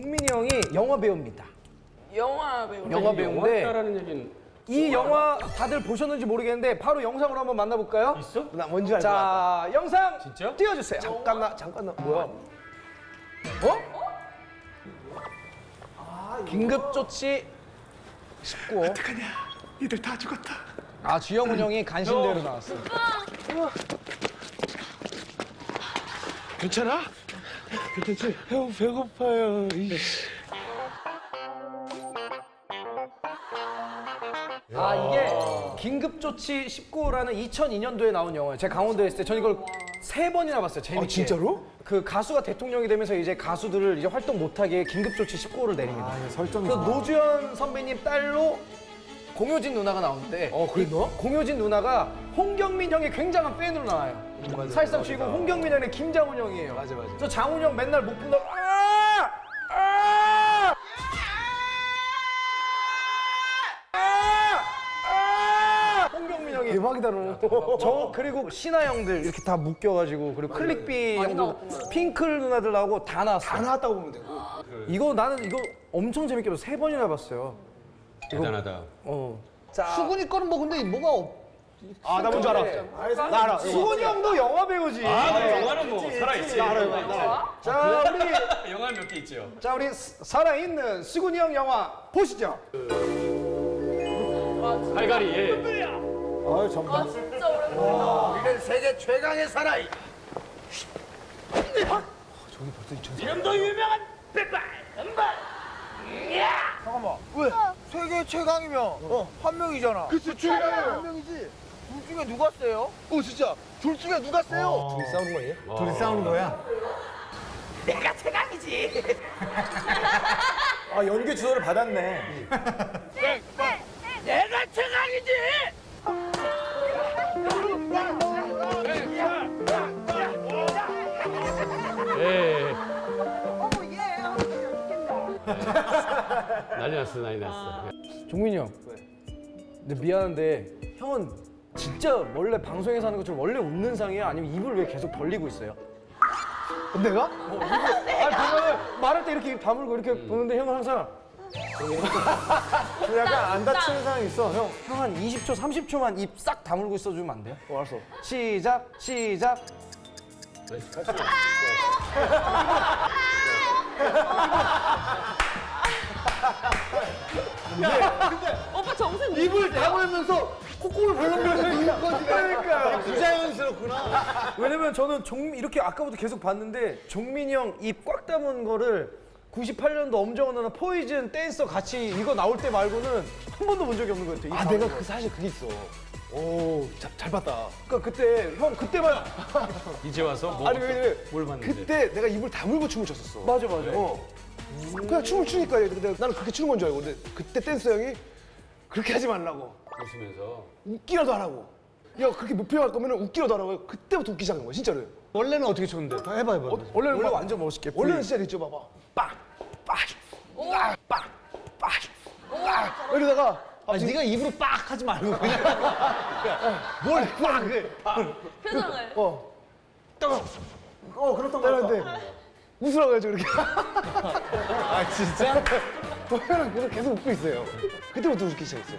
종민이 형이 영화 배우입니다. 영화 배우. 영화 배우인데 영화다라는 얘기는 이 영화 다들 보셨는지 모르겠는데 바로 영상으로 한번 만나볼까요? 있어? 나 뭔지 알것 자, 같아. 영상 진짜? 띄워주세요. 잠깐 나 뭐야? 긴급조치 19호. 어떡하냐? 니들 다 죽었다. 아, 주영훈 형이 간신대로 나왔어. 괜찮아? 괜찮지? 형 배고파요. 아, 이게 긴급조치 19호라는 2002년도에 나온 영화예요. 제가 강원도에 있을 때 전 이걸 3번이나 봤어요. 재밌게. 진짜로? 그 가수가 대통령이 되면서 이제 가수들을 이제 활동 못하게 긴급조치 19호를 내립니다. 설정이. 그래서 노주현 선배님 딸로 공효진 누나가 나오는데 그랬나? 공효진 누나가 홍경민 형의 굉장한 팬으로 나와요. 사실상 주인공 홍경민 형의 김장훈 형이에요. 맞아. 저 장훈 형 맨날 못 본다고 아! 아! 아! 홍경민 형이 대박이다 너. 저 그리고 신하 형들 이렇게 다 묶여가지고 그리고 클릭비 형들 핑클 누나들 나오고 다 나왔어요. 다 나왔다고 보면 되고. 이거 나는 이거 엄청 재밌게 봐서 3번이나 봤어요. 대단하다. 자, 수근이 거는 뭐 근데 뭐가 없. 아, 나 뭔지 알아. 나 알아. 수건이 형도 영화 배우지. 영화는 뭐 살아있지. 자, 영화 몇 개 있죠. 우리 살아있는 수근이 형 영화 보시죠. 갈갈이. 예. 아, 정말. 아 진짜 오랜만이다. 우리는 세계 최강의 사나이. 이름도 유명한 백발 은발. 잠깐만. 왜? 세계 최강이면 한 명이잖아. 그치, 최강이야. 한 명이지. 둘 중에 누가 세요? 진짜. 둘 중에 누가 세요? 둘이 싸우는 거 아니에요? 둘이 싸우는 거야? 내가 최강이지. 아, 연기 주소를 받았네. 내가 최강이지. 예. 어머 얘 난리 났어, 난리 났어. 종민이 형. 근데 미안한데 형은 진짜 원래 방송에서 하는 것처럼 원래 웃는 상이야? 아니면 입을 왜 계속 벌리고 있어요? 내가? 아니 보면은 말할 때 이렇게 입 다물고 이렇게 보는데 형은 항상 약간 안 다치는 상황이 있어. 형 한 20초, 30초만 입 싹 다물고 있어주면 안 돼요? 알았어. 시작. 오빠 정신 입을 다물면서 콧구멍을 벌렁벌렁 그러니까 부자연스럽구나. 왜냐면 저는 이렇게 아까부터 계속 봤는데 종민이 형 입 꽉 담은 거를 98년도 엄정화 누나 포이즌 댄서 같이 이거 나올 때 말고는 한 번도 본 적이 없는 것 같아요. 아, 내가 사실 그게 있어. 오, 잘 봤다. 그러니까 그때 형 그때만 이제 와서 뭐 아니 왜 뭘 봤는데? 그때 내가 입을 다물고 춤을 췄었어. 맞아. 그냥 춤을 추니까 근데 나는 그렇게 추는 건 줄 알고 근데 그때 댄서 형이 그렇게 하지 말라고 웃으면서. 웃기라도 하라고. 야 그렇게 목표할 거면 웃기라도 하라고. 그때부터 웃기 시작한 거야 진짜로. 원래는 어떻게 췄는데? 다 해봐. 원래는 완전 멋있게. 원래는 진짜 있죠 봐봐. 빡 이러다가 아니 네가 입으로 빡 하지 말고 그냥 뭘 빡을 표정을. 그렇단 말인데 웃으라고 해야죠 이렇게. 아 진짜? 보면은 그래서 계속 웃고 있어요. 그때부터 웃기 시작했어요.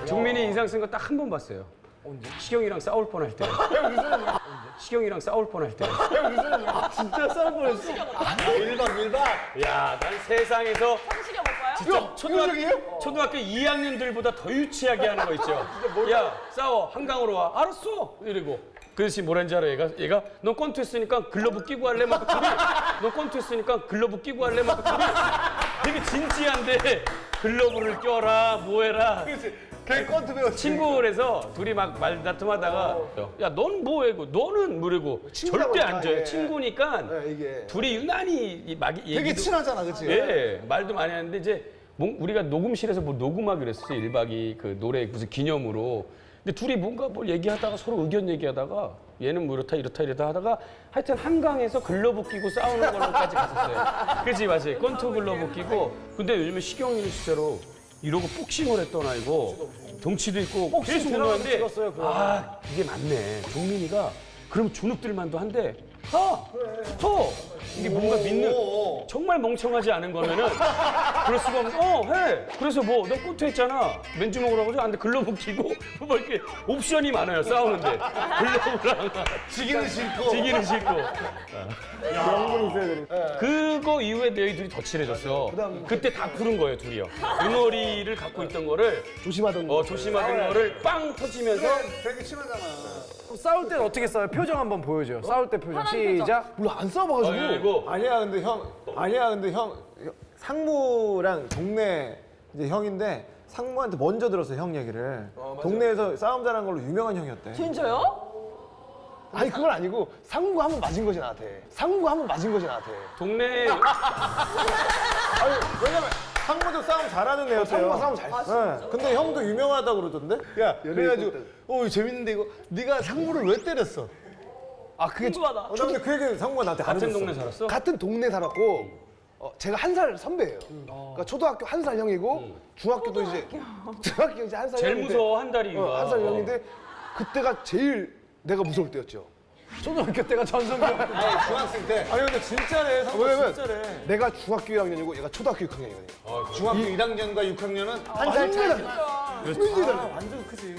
종민이 인상 쓴 거 딱 한 번 봤어요. 언제? 시경이랑 싸울 뻔할 때. 시경이랑 싸울 뻔할 때. 진짜 싸울 뻔했어. 1박. 야, 난 세상에서 성시경 오빠요? 진짜 초등학교 2학년들보다 더 유치하게 하는 거 있죠. 야, 싸워. 한강으로 와. 알았어. 이러고. 그 대신 뭐라는지 알아, 얘가? 너 권투 했으니까 글러브 끼고 할래? 막 둘이. 너 권투 했으니까 글러브 끼고 할래? 막 둘이. 되게 진지한데 글러브를 껴라, 뭐 해라. 걔 권투 배웠지. 친구라서 둘이 막 말다툼하다가 야, 넌 뭐해? 너는 뭐래고. 친구라고 절대 하니까, 안 줘요. 예. 친구니까 네, 이게 둘이 유난히 되게 친하잖아, 그치? 예, 말도 많이 하는데 이제 우리가 녹음실에서 뭐 녹음하기로 했었어요. 1박 2일 그 노래 무슨 기념으로. 근데 둘이 뭔가 뭘 얘기하다가 서로 의견 얘기하다가 얘는 뭐 이렇다 하다가 하여튼 한강에서 글러브 끼고 싸우는 걸로까지 갔었어요. 그치, 맞아요. 권투 글러브 끼고. 근데 요즘에 시경이는 진짜로 이러고 복싱을 했던 아이고 덩치도 있고 계속 운동하는데 찍었어요, 그거. 아, 이게 맞네. 종민이가 그럼 주눅들만도 한데 이게 뭔가 믿는 정말 멍청하지 않은 거면은 그럴 수가 없는 해. 그래서 뭐 너 꽂혀있잖아. 맨주먹으로 하고 안돼 글러브 끼고 뭐 이렇게 옵션이 많아요 싸우는데 글러브랑 지기는 싫고. 지기는 싫고 명분이 있어야 되니까. 그거 이후에 너희 둘이 더 친해졌어. 그때 다 푸른 거예요 둘이요. 응어리를 갖고 있던 거를 조심하던 거. 조심하던 거를 빵 터지면서 되게 친하잖아. 싸울 때는 어떻게 싸워요? 표정 한번 보여줘요. 싸울 때 표정 시작. 물론 안 싸워봐가지고. 그리고 아니야 근데 형 상무랑 동네 이제 형인데 상무한테 먼저 들었어 형 얘기를. 동네에서 싸움 잘하는 걸로 유명한 형이었대. 진짜요? 아니 그건 아니고 상무가 한 번 맞은 거지 나한테. 상무가 한 번 맞은 거지 나한테. 동네 아니 왜냐면 상무도 싸움 잘하는 애였어요. 상무가 싸움 잘했어. 네. 근데 형도 유명하다고 그러던데? 야 그래가지고 이거 재밌는데 이거 네가 상무를 왜 때렸어? 아 그게 궁금하다. 나 근데 그 얘기는 상무가 나한테 안 같은 해줬어. 동네 살았어? 같은 동네 살았고 제가 한 살 선배예요. 그러니까 초등학교 한 살 형이고 중학교도 이제 중학교 이제 한 살 제일 형인데 무서워 한 달이가. 한 살 형인데 그때가 제일 내가 무서울 때였죠. 초등학교 때가 전성기였고. 아니 중학생 때. 아니 근데 진짜래 상무 왜냐면 진짜래. 내가 중학교 1학년이고 얘가 초등학교 6학년이거든요. 중학교 1학년과 6학년은 한 살 차이. 완전 크지.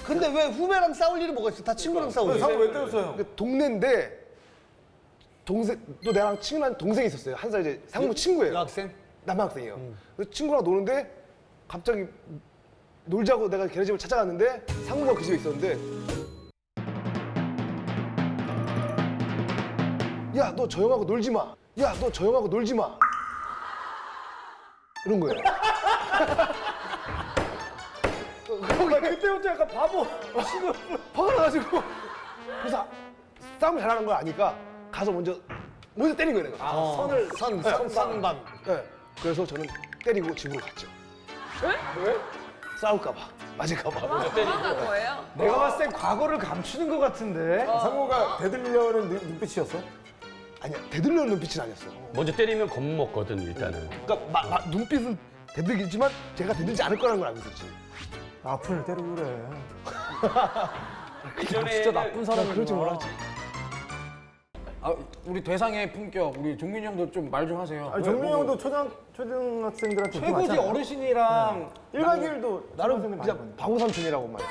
근데 왜 후배랑 싸울 일이 뭐가 있어? 다 친구랑 싸우지. 상무 왜 때렸어요? 근데 동네인데 동생 또 나랑 친한 동생이 있었어요. 한 살 이제 상무 친구예요. 여학생? 남학생이요. 그래서 친구랑 노는데 갑자기 놀자고 내가 걔네 집을 찾아갔는데 상무가 그 집에 있었는데 야 너 저 형하고 놀지 마. 야 너 저 형하고 놀지 마. 이런 거예요. 그때부터 약간 바보. 화가 나가지고 그래서 싸움 잘하는 걸 아니까 가서 먼저 때린 거예요 내가. 선반. 네. 그래서 저는 때리고 집으로 갔죠. 왜? 싸울까 봐. 맞을까 봐. 그런 거예요? 내가 봤을 땐 과거를 감추는 것 같은데. 상무가 대들려는 눈빛이었어? 아니야 대들려는 눈빛은 아니었어. 먼저 때리면 겁먹거든 일단은. 그러니까 눈빛은 대들겠지만 제가 대들지 않을 거라는 걸 알고 있었지. 아픈을 때리고 그래. 예전에 진짜 나쁜 사람이구나. 그럴 줄 몰랐지. 아, 우리 대상의 품격, 우리 종민이 형도 좀 말 좀 하세요. 아니 정민이 형도 초등학생들한테 최고지 어르신이랑 1박 2일도 나름 그냥 바보 삼촌이라고 말.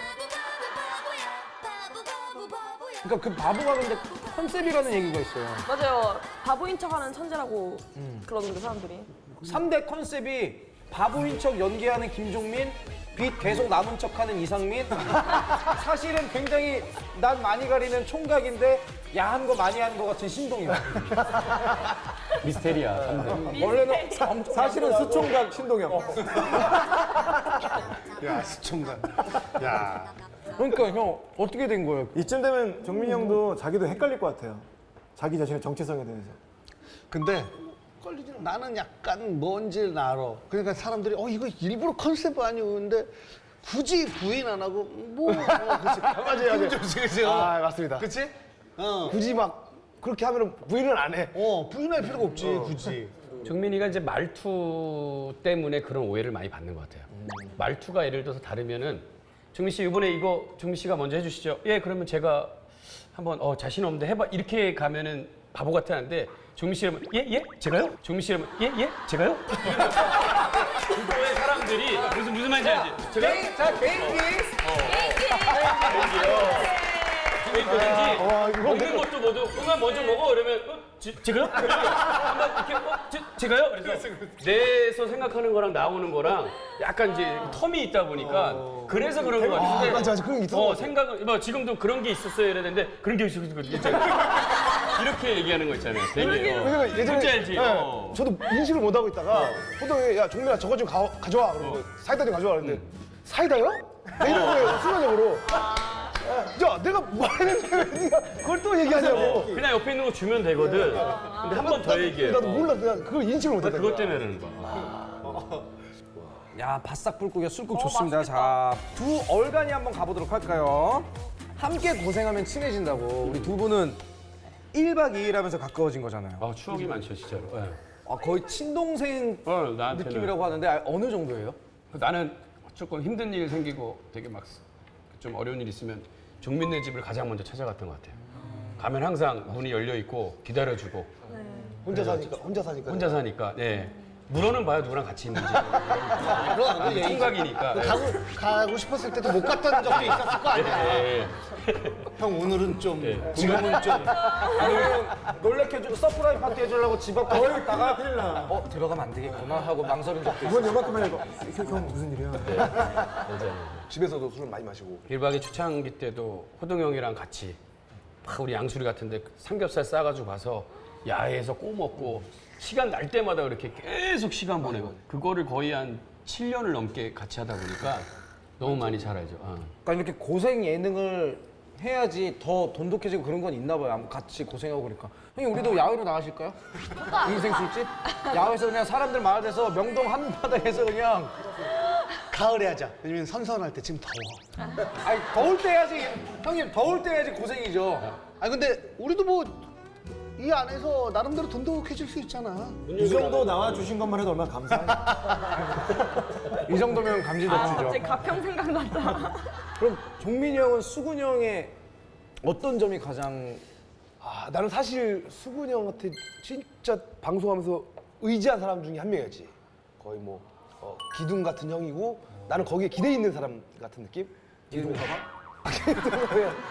그러니까 그 바보가 근데 컨셉이라는 얘기가 있어요. 맞아요. 바보인 척하는 천재라고 그러는데 사람들이. 3대 컨셉이 바보인 척 연기하는 김종민, 빚 계속 남은 척하는 이상민, 사실은 굉장히 난 많이 가리는 총각인데 야한 거 많이 하는 것 같은 신동엽. 미스테리야 3대. 원래는 사실은 수총각 신동엽. 야 시청자. 야. 그러니까 형 어떻게 된 거예요? 이쯤 되면 정민이 형도 자기도 헷갈릴 것 같아요. 자기 자신의 정체성에 대해서. 근데 나는 약간 뭔지를 알아. 그러니까 사람들이 이거 일부러 컨셉 아니오는데 굳이 부인 안 하고 그치. 맞아요. 그치. 아 맞습니다. 그치? 굳이 막 그렇게 하면 부인은 안 해. 부인할 필요가 없지 굳이. 종민이가 이제 말투 때문에 그런 오해를 많이 받는 것 같아요. 말투가 예를 들어서 다르면은 종민 씨 이번에 이거 종민 씨가 먼저 해주시죠. 예, 그러면 제가 한번 자신 없는데 해봐 이렇게 가면은 바보 같았는데 종민 씨라면 예? 제가요? 종민 씨라면 예? 제가요? 그거에 사람들이 무슨 말인지 알지? 제가요? 자 개인기. 개인기든지 먹는 것도 모두 그만 먼저 먹어 이러면 제가요? 한번 이렇게 제가요? 그래서 내에서 생각하는 거랑 나오는 거랑 약간 이제 텀이 있다 보니까 그래서 그런 거 같은데 맞아 그런 게 있어. 생각은 뭐 지금도 그런 게 있었어요 이래야 되는데 그런 게 있잖아요. 이렇게 얘기하는 거 있잖아요. 되게 왜냐면 예전에 뭔지 알지? 네, 저도 인식을 못 하고 있다가 호동이 야 종민아 저거 좀 가져와 그러고 사이다 좀 가져와 그러는데 사이다요? 내 이런 거예요 순간적으로. 야 내가 뭐 했는데 왜 네가 그걸 또 얘기하냐고. 그냥 옆에 있는 거 주면 되거든. 근데 한 번 더 얘기해. 나도 몰라 그냥 그걸 인식을 못 했다. 그것 때문에 그러는 거야. 야 바싹 불고기가 술국 좋습니다. 자, 두 얼간이 한번 가보도록 할까요? 함께 고생하면 친해진다고. 우리 두 분은 1박 2일 하면서 가까워진 거잖아요. 아, 추억이 많죠, 진짜로. 예. 아, 거의 친동생 나한테는 느낌이라고 하는데 어느 정도예요? 나는 조금 힘든 일 생기고 되게 막 좀 어려운 일 있으면 종민네 집을 가장 먼저 찾아갔던 것 같아요. 가면 항상 문이 열려 있고 기다려주고 혼자 사니까 혼자 사니까. 혼자 사니까. 네. 물어는 봐요 누구랑 같이 있는지. 그럼 그 총각이니까. 네. 가고 싶었을 때도 못 갔던 적도 있었을 거 아니야. 예, 예. 형 오늘은 좀 예. 지금은 좀 아니면 놀래켜주고 서프라이즈 파티 해주려고 집 앞에 나가 큰일 나. 들어가면 안 되겠구나 하고 망설인 적도 있어. 이번 연말만 해도 형 무슨 일이야? 집에서도 술을 많이 마시고. 1박 2일 초창기 때도 호동 형이랑 같이 막 우리 양수리 같은데 삼겹살 싸가지고 가서 야외에서 꼬 먹고 시간 날 때마다 그렇게 계속 시간 보내고 그거를 거의 한 7년을 넘게 같이 하다 보니까 너무 많이 잘 알죠. 그러니까 이렇게 고생 예능을 해야지 더 돈독해지고 그런 건 있나 봐요. 같이 고생하고 그러니까. 형님 우리도 야외로 나가실까요? 인생 술집? 야외에서 그냥 사람들 많은 데서 명동 한바닥에서 그냥 가을에 하자. 왜냐면 선선할 때 지금 더워. 아니 더울 때 해야지 형님 더울 때 해야지 고생이죠. 아니 근데 우리도 뭐 이 안에서 나름대로 돈독해질 수 있잖아. 이 정도 나와 주신 것만 해도 얼마나 감사해. 이 정도면 감지 덕지죠. 갑자기 가평 생각났다. 그럼 종민이 형은 수근이 형의 어떤 점이 가장 아 나는 사실 수근이 형한테 진짜 방송하면서 의지한 사람 중에 한 명이었지. 거의 뭐 기둥 같은 형이고 나는 거기에 기대 있는 사람 같은 느낌? 기둥 가방?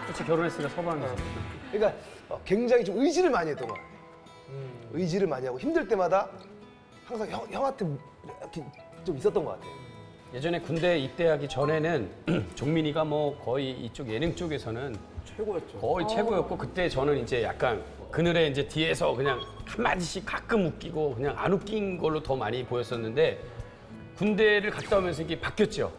같이 결혼했으니까 서방이죠. 그러니까 굉장히 좀 의지를 많이 했던 거야. 의지를 많이 하고 힘들 때마다 항상 형한테 이렇게 좀 있었던 것 같아. 예전에 군대 입대하기 전에는 종민이가 뭐 거의 이쪽 예능 쪽에서는 최고였죠. 거의 최고였고 그때 저는 이제 약간 그늘에 이제 뒤에서 그냥 한마디씩 가끔 웃기고 그냥 안 웃긴 걸로 더 많이 보였었는데 군대를 갔다 오면서 이게 바뀌었죠.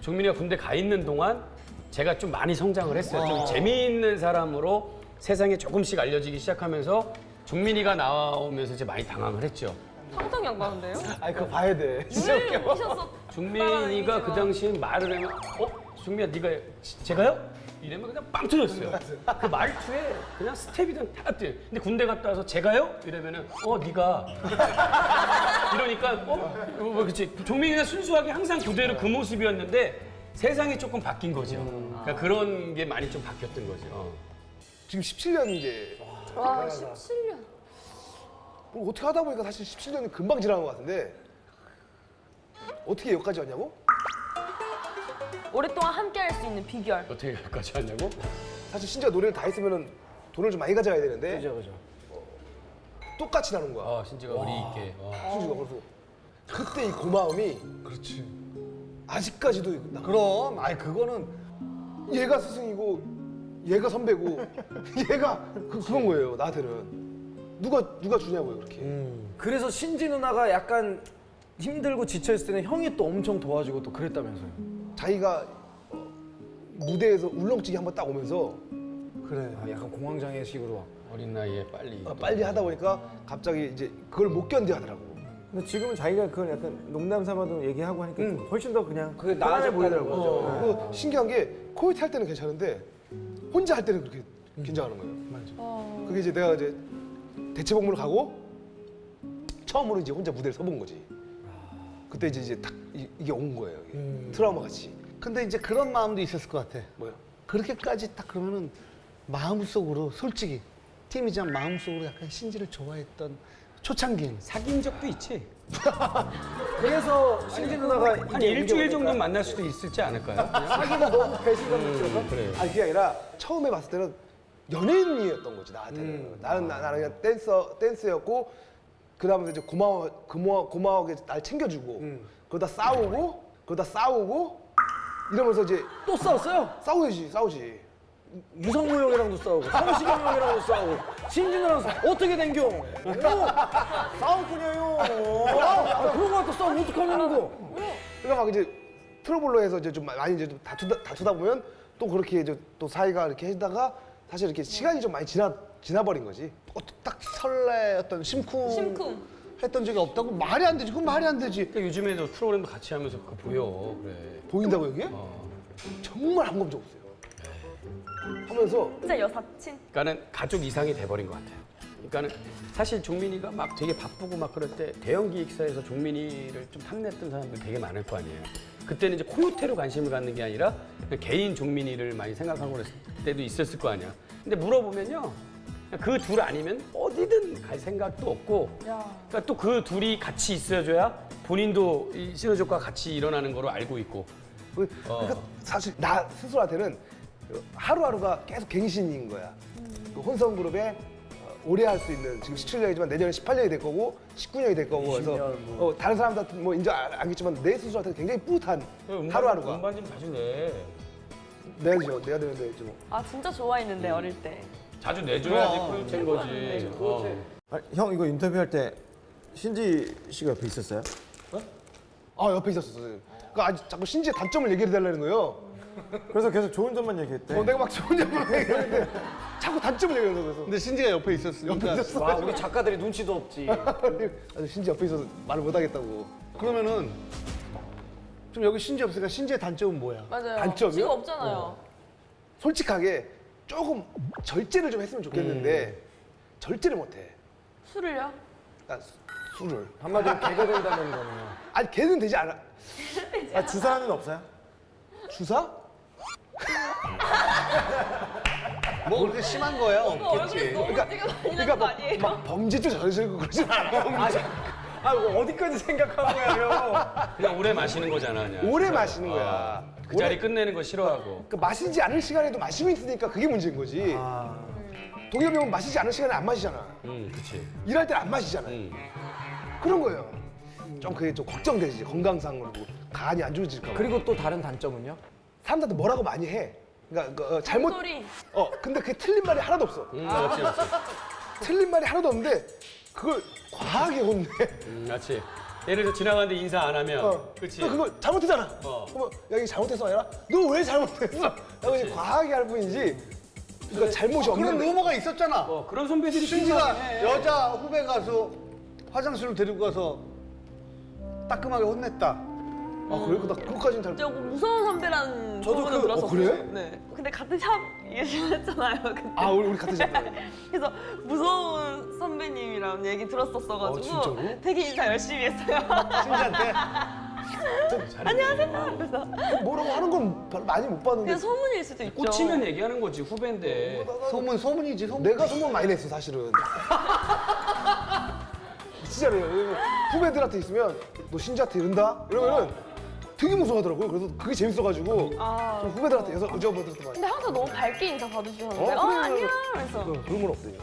종민이가 군대 가 있는 동안 제가 좀 많이 성장을 했어요. 좀 재미있는 사람으로 세상에 조금씩 알려지기 시작하면서 종민이가 나오면서 이제 많이 당황을 했죠. 상상이 안 가는데요? 아니 그거 봐야 돼. 진짜 웃겨. 미셨어. 종민이가 그 당시에 말을 하면 종민아 네가 제가요? 이러면 그냥 빵 터졌어요. 그 말투에 그냥 스텝이든 다 뛰어요. 근데 군대 갔다 와서 제가요? 이러면은 네가 이러니까 그렇지. 종민이가 순수하게 항상 그대로 그 모습이었는데 세상이 조금 바뀐 거죠. 그러니까 그런 게 많이 좀 바뀌었던 거죠. 지금 17년 이제 와, 17년. 뭐 어떻게 하다 보니까 사실 17년이 금방 지나간 것 같은데 어떻게 여기까지 왔냐고? 오랫동안 함께 할 수 있는 비결. 어떻게 여기까지 왔냐고? 사실 진짜 노래를 다 했으면 돈을 좀 많이 가져가야 되는데 그죠. 똑같이 나눈 거야. 신지가 의리 있게. 수지가 그래서 그때 이 고마움이 그렇지. 아직까지도 나 그럼 아니 그거는 얘가 스승이고 얘가 선배고 얘가 그런 거예요 나한테는 누가 주냐고요 그렇게. 그래서 신지 누나가 약간 힘들고 지쳐있을 때는 형이 또 엄청 도와주고 또 그랬다면서요. 자기가 무대에서 울렁증이 한번 딱 오면서 그래. 약간 공황장애식으로. 어린 나이에 빨리. 빨리 하다 보니까 갑자기 이제 그걸 못 견뎌 하더라고. 근데 지금은 자기가 그걸 약간 농담 삼아도 얘기하고 하니까 훨씬 더 그냥 그게 편안해 나아졌다는 보이더라고요. 거죠. 그리고 신기한 게 코요태 할 때는 괜찮은데 혼자 할 때는 그렇게 긴장하는 거예요. 맞아. 그게 이제 내가 이제 대체복무를 가고 처음으로 이제 혼자 무대를 서본 거지. 그때 이제 딱 이게 온 거예요. 이게. 트라우마 같이. 근데 이제 그런 마음도 있었을 것 같아. 뭐요? 그렇게까지 딱 그러면은 마음속으로 솔직히 팀이지만 마음속으로 약간 신지를 좋아했던 초창기엔 사귄 적도 있지. 그래서 신지 누나가 한 일주일 정도 만날 수도 있을지 않을까요? 사귀는 너무 배신감 느껴서. 그래. 아니 그게 아니라 처음에 봤을 때는 연예인이었던 거지 나한테는. 나는 그냥 댄스였고 그 다음에 이제 고마워하게 날 챙겨주고 그러다 싸우고 이러면서 이제 또 싸웠어요? 싸우지. 유성무 형이랑도 싸우고 성시경 형이랑도 싸우고 신지 누나랑 어떻게 된겨? 싸웠군요. 그런 거 갖다 싸우면 어떡하냐는 거. 그러니까 막 이제 트러블로 해서 이제 좀 많이 이제 좀 다투다 보면 또 그렇게 이제 또 사이가 이렇게 하다가 사실 이렇게 시간이 좀 많이 지나버린 거지. 딱 설레었던 심쿵 했던 적이 없다고 말이 안 되지. 그건 말이 안 되지. 그러니까 요즘에도 프로그램도 같이 하면서 그거 보여. 그래. 보인다고 여기에? 정말 한 검적 없어요. 하면서 진짜 여사친. 그러니까는 가족 이상이 돼버린 것 같아요. 그러니까는 사실 종민이가 막 되게 바쁘고 막 그럴 때 대형 기획사에서 종민이를 좀 탐냈던 사람들 되게 많을 거 아니에요. 그때는 이제 코요태로 관심을 갖는 게 아니라 그냥 개인 종민이를 많이 생각하고 그랬을 때도 있었을 거 아니야. 근데 물어보면요. 그 둘 아니면 어디든 갈 생각도 없고 그러니까 또 그 둘이 같이 있어줘야 본인도 이 시너지효과가 같이 일어나는 거로 알고 있고 그러니까 사실 나 스스로한테는 하루하루가 계속 갱신인 거야. 그 혼성 그룹에 오래 할 수 있는 지금 17년이지만 내년에 18년이 될 거고 19년이 될 거고 그래서 다른 사람들한테 뭐 인정 안 하겠지만 내 스스로한테 굉장히 뿌듯한 하루하루가. 음반 좀 자주 내. 내야죠. 내야 되는데 좀. 아 진짜 좋아했는데 어릴 때. 자주 내줘야지 프로젝트인 거지. 아니, 형 이거 인터뷰할 때 신지 씨가 옆에 있었어요? 아 옆에 있었어. 그러니까 아주 자꾸 신지의 단점을 얘기해 달라는 거예요. 그래서 계속 좋은 점만 얘기했대. 내가 막 좋은 점만 얘기했는데 자꾸 단점을 얘기해서 그래서. 근데 신지가 옆에 있었으니까. 와 우리 작가들이 눈치도 없지. 아주 신지 옆에 있어서 말을 못 하겠다고. 그러면은 좀 여기 신지 없으니까 신지의 단점은 뭐야? 맞아요. 단점이요? 지금 없잖아요. 솔직하게 조금 절제를 좀 했으면 좋겠는데 절제를 못 해. 술을요? 난 술을. 한마디로 개가 된다는 거네요. 아니 걔는 되지 않아. 아, 주사는 없어요? 주사? 뭐 그렇게 심한 거야? 없겠지. 너무 찍어 다니는 거 아니에요? 막 범죄죄 저지르고 그러진 않아. 아 뭐 어디까지 생각한 거야 형? 그냥 오래 마시는 거잖아 그냥. 오래 마시는 거야. 그 자리 끝내는 거 싫어하고. 그 마시지 않을 시간에도 마시고 있으니까 그게 문제인 거지. 동엽이 형은 마시지 않을 시간에 안 마시잖아. 그렇지. 일할 때는 안 마시잖아. 그런 거예요. 좀 그게 좀 걱정되지 건강상으로 간이 안 좋아질까 봐. 그리고 또 다른 단점은요? 사람들한테 뭐라고 많이 해. 그러니까 잘못. 소리. 근데 그게 틀린 말이 하나도 없어. 맞지 맞지. 틀린 말이 하나도 없는데 그걸 과하게 혼내. 맞지. 예를 들어 지나가는데 인사 안 하면. 그렇지. 또 그걸 잘못했잖아. 그러면 야 이게 잘못했어 아니라 너 왜 잘못했어? 라고 이제 과하게 할 뿐이지. 그러니까 잘못이 그런 없는데. 루머가 있었잖아. 그런 선배들이 신지가 필요하긴 해. 여자 후배 가서 화장실을 데리고 가서 따끔하게 혼냈다. 그래? 나 그거까지는 잘. 저 무서운 선배라는 저도 소문을 그- 들었었어요. 그래? 네. 근데 같은 샵 얘기했잖아요. 그때. 우리 같은 샵. 그래서 무서운 선배님이랑 얘기 들었었어가지고 진짜로? 되게 인사 열심히 했어요. 신지한테. 안녕하세요. 그래서 뭐라고 하는 건 별로 많이 못 봤는데. 그냥 소문일 수도 있죠. 꽂히면 얘기하는 거지 후배인데. 소문이지 소문. 내가 소문 많이 냈어 사실은. 진짜로요. 왜냐면 후배들한테 있으면 너 신지한테 이른다? 이러면은 되게 무서워하더라고요. 그래서 그게 재밌어가지고 좀 후배들한테 여자분들한테 많이. 근데 항상 너무 밝게 인사 받으시는데 그래. 안녕. 그래서 그런 건 없대요.